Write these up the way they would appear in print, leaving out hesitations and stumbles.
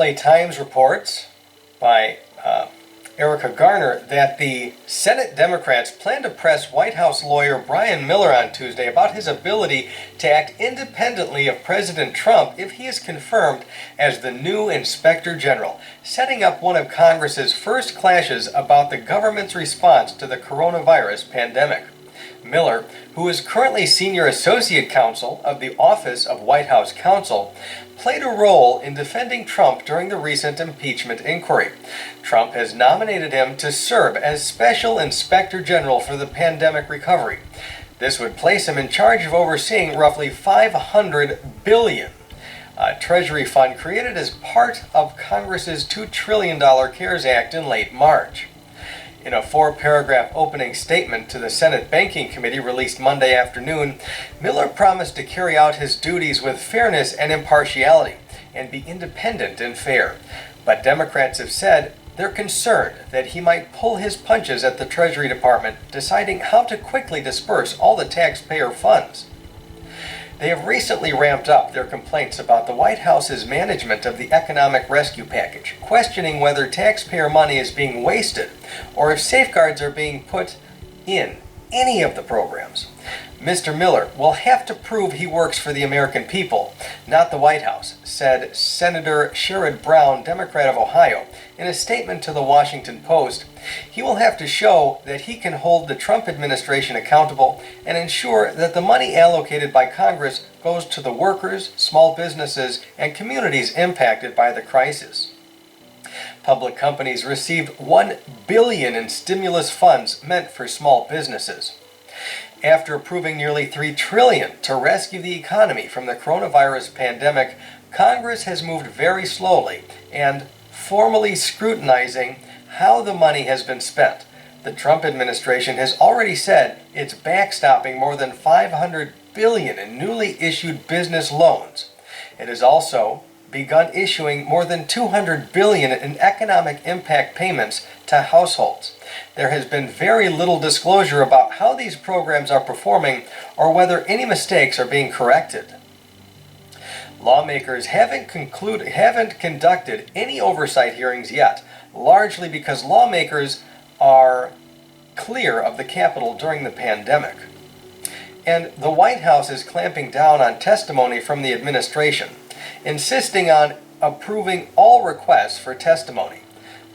LA Times reports by Erica Garner that the Senate Democrats plan to press White House lawyer Brian Miller on Tuesday about his ability to act independently of President Trump if he is confirmed as the new Inspector General, setting up one of Congress's first clashes about the government's response to the coronavirus pandemic. Miller, who is currently Senior Associate Counsel of the Office of White House Counsel, played a role in defending Trump during the recent impeachment inquiry. Trump has nominated him to serve as Special Inspector General for the pandemic recovery. This would place him in charge of overseeing roughly $500 billion, a Treasury fund created as part of Congress's $2 trillion CARES Act in late March. In a 4-paragraph opening statement to the Senate Banking Committee released Monday afternoon, Miller promised to carry out his duties with fairness and impartiality and be independent and fair. But Democrats have said they're concerned that he might pull his punches at the Treasury Department, deciding how to quickly disperse all the taxpayer funds. They have recently ramped up their complaints about the White House's management of the economic rescue package, questioning whether taxpayer money is being wasted or if safeguards are being put in any of the programs. Mr. Miller will have to prove he works for the American people, not the White House, said Senator Sherrod Brown, Democrat of Ohio, in a statement to the Washington Post. He will have to show that he can hold the Trump administration accountable and ensure that the money allocated by Congress goes to the workers, small businesses, and communities impacted by the crisis. Public companies received $1 billion in stimulus funds meant for small businesses. After approving nearly $3 trillion to rescue the economy from the coronavirus pandemic, Congress has moved very slowly and formally scrutinizing how the money has been spent. The Trump administration has already said it's backstopping more than $500 billion in newly issued business loans. It has also begun issuing more than $200 billion in economic impact payments to households. There has been very little disclosure about how these programs are performing or whether any mistakes are being corrected. Lawmakers haven't conducted any oversight hearings yet, largely because lawmakers are clear of the Capitol during the pandemic. And the White House is clamping down on testimony from the administration, insisting on approving all requests for testimony.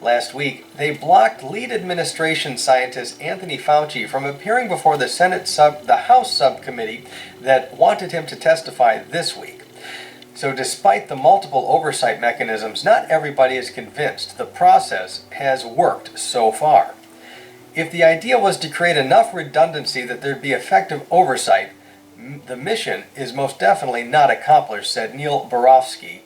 Last week, they blocked lead administration scientist Anthony Fauci from appearing before the House subcommittee that wanted him to testify this week. So despite the multiple oversight mechanisms, not everybody is convinced the process has worked so far. If the idea was to create enough redundancy that there'd be effective oversight, the mission is most definitely not accomplished, said Neil Barofsky,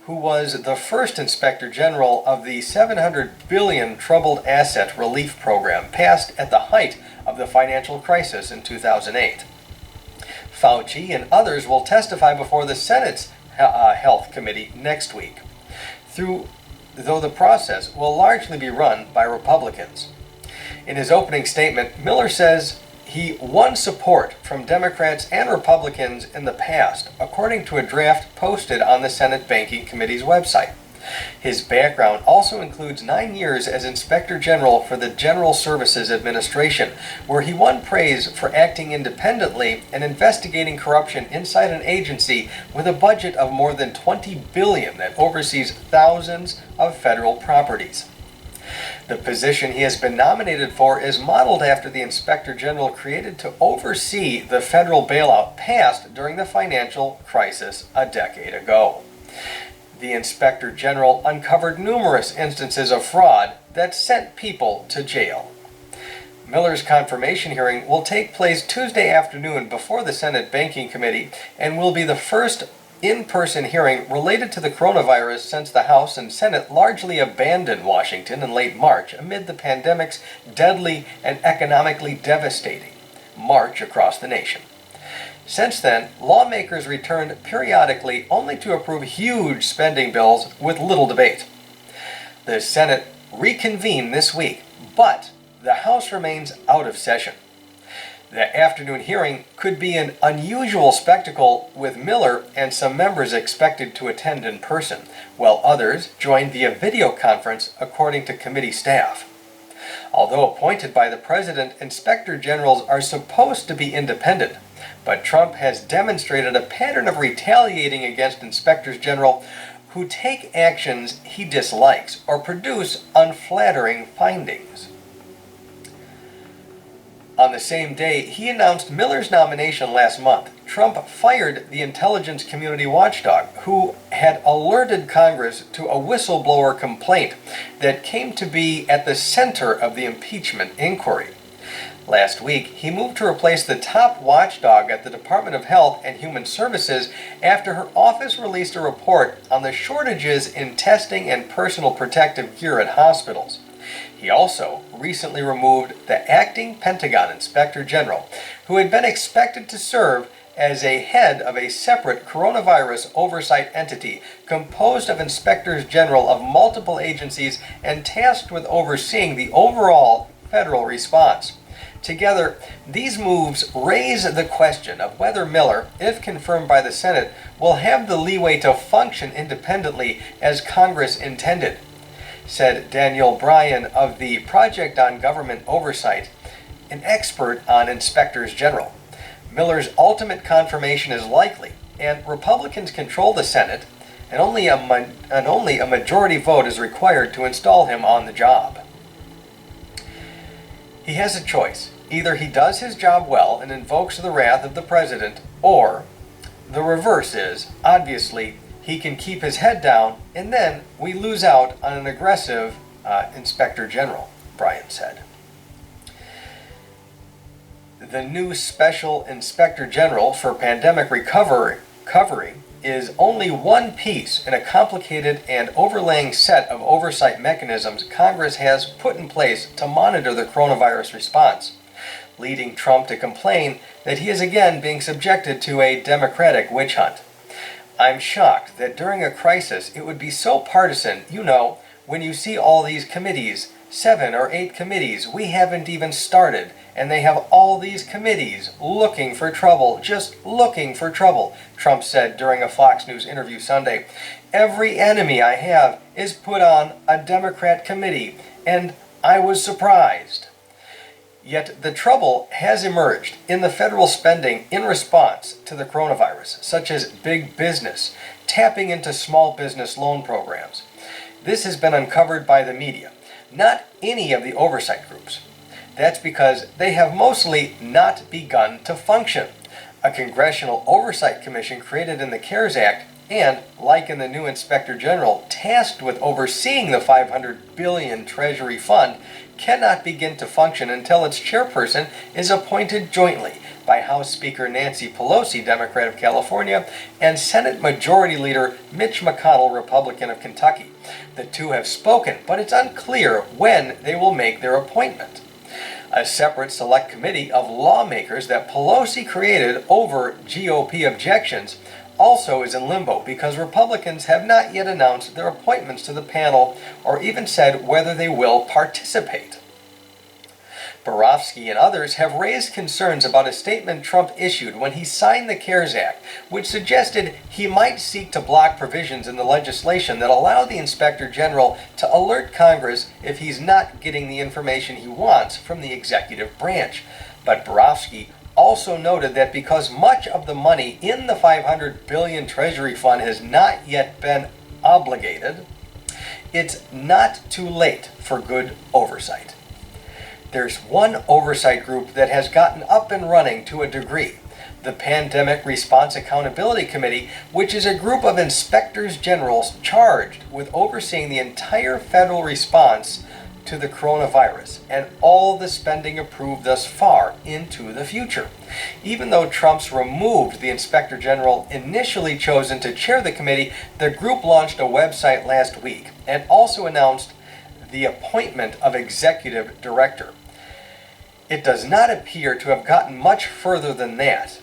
who was the first Inspector General of the $700 billion Troubled Asset Relief Program passed at the height of the financial crisis in 2008. Fauci and others will testify before the Senate's Health Committee next week, though the process will largely be run by Republicans. In his opening statement, Miller says he won support from Democrats and Republicans in the past, according to a draft posted on the Senate Banking Committee's website. His background also includes 9 years as Inspector General for the General Services Administration, where he won praise for acting independently and investigating corruption inside an agency with a budget of more than $20 billion that oversees thousands of federal properties. The position he has been nominated for is modeled after the Inspector General created to oversee the federal bailout passed during the financial crisis a decade ago. The Inspector General uncovered numerous instances of fraud that sent people to jail. Miller's confirmation hearing will take place Tuesday afternoon before the Senate Banking Committee and will be the first in-person hearing related to the coronavirus since the House and Senate largely abandoned Washington in late March amid the pandemic's deadly and economically devastating march across the nation. Since then, lawmakers returned periodically only to approve huge spending bills with little debate. The Senate reconvened this week, but the House remains out of session. The afternoon hearing could be an unusual spectacle, with Miller and some members expected to attend in person, while others joined via video conference, according to committee staff. Although appointed by the president, inspector generals are supposed to be independent, but Trump has demonstrated a pattern of retaliating against inspectors general who take actions he dislikes or produce unflattering findings. On the same day he announced Miller's nomination last month, Trump fired the intelligence community watchdog, who had alerted Congress to a whistleblower complaint that came to be at the center of the impeachment inquiry. Last week, he moved to replace the top watchdog at the Department of Health and Human Services after her office released a report on the shortages in testing and personal protective gear at hospitals. He also recently removed the acting Pentagon Inspector General, who had been expected to serve as a head of a separate coronavirus oversight entity composed of inspectors general of multiple agencies and tasked with overseeing the overall federal response. Together, these moves raise the question of whether Miller, if confirmed by the Senate, will have the leeway to function independently as Congress intended, said Daniel Bryan of the Project on Government Oversight, an expert on inspectors general. Miller's ultimate confirmation is likely, and Republicans control the Senate, and only a majority vote is required to install him on the job. He has a choice. Either he does his job well and invokes the wrath of the president, or the reverse is, obviously, he can keep his head down, and then we lose out on an aggressive inspector general, Bryan said. The new special inspector general for pandemic recovery is only one piece in a complicated and overlaying set of oversight mechanisms Congress has put in place to monitor the coronavirus response, leading Trump to complain that he is again being subjected to a Democratic witch hunt. I'm shocked that during a crisis it would be so partisan. When you see all these committees, 7 or 8 committees we haven't even started, and they have all these committees looking for trouble, just looking for trouble, Trump said during a Fox News interview Sunday. Every enemy I have is put on a Democrat committee, and I was surprised. Yet the trouble has emerged in the federal spending in response to the coronavirus, such as big business, tapping into small business loan programs. This has been uncovered by the media, not any of the oversight groups. That's because they have mostly not begun to function. A Congressional Oversight Commission created in the CARES Act and, like in the new Inspector General, tasked with overseeing the $500 billion Treasury Fund, cannot begin to function until its chairperson is appointed jointly by House Speaker Nancy Pelosi, Democrat of California, and Senate Majority Leader Mitch McConnell, Republican of Kentucky. The two have spoken, but it's unclear when they will make their appointment. A separate select committee of lawmakers that Pelosi created over GOP objections also is in limbo because Republicans have not yet announced their appointments to the panel or even said whether they will participate. Borofsky and others have raised concerns about a statement Trump issued when he signed the CARES Act, which suggested he might seek to block provisions in the legislation that allow the Inspector General to alert Congress if he's not getting the information he wants from the executive branch. But Borofsky also noted that because much of the money in the $500 billion Treasury Fund has not yet been obligated, it's not too late for good oversight. There's one oversight group that has gotten up and running to a degree, the Pandemic Response Accountability Committee, which is a group of inspectors generals charged with overseeing the entire federal response to the coronavirus and all the spending approved thus far into the future. Even though Trump's removed the Inspector General initially chosen to chair the committee, the group launched a website last week and also announced the appointment of executive director. It does not appear to have gotten much further than that,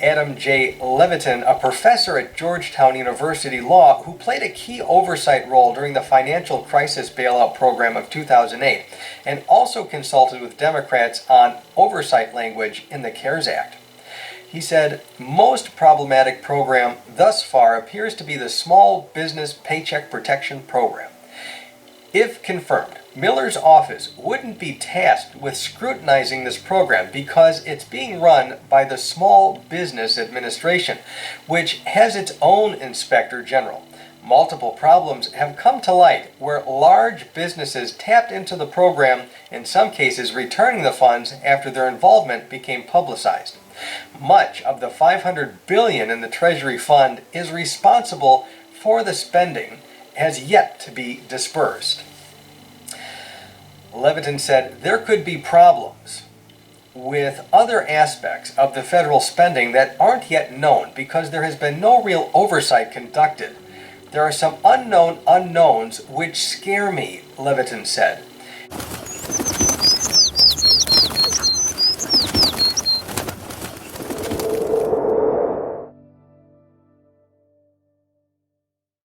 Adam J. Levitin, a professor at Georgetown University Law who played a key oversight role during the financial crisis bailout program of 2008 and also consulted with Democrats on oversight language in the CARES Act. He said, most problematic program thus far appears to be the Small Business Paycheck Protection Program. If confirmed, Miller's office wouldn't be tasked with scrutinizing this program because it's being run by the Small Business Administration, which has its own inspector general. Multiple problems have come to light where large businesses tapped into the program, in some cases returning the funds after their involvement became publicized. Much of the $500 billion in the Treasury Fund is responsible for the spending has yet to be dispersed. Levitin said there could be problems with other aspects of the federal spending that aren't yet known because there has been no real oversight conducted. There are some unknown unknowns which scare me, Levitin said.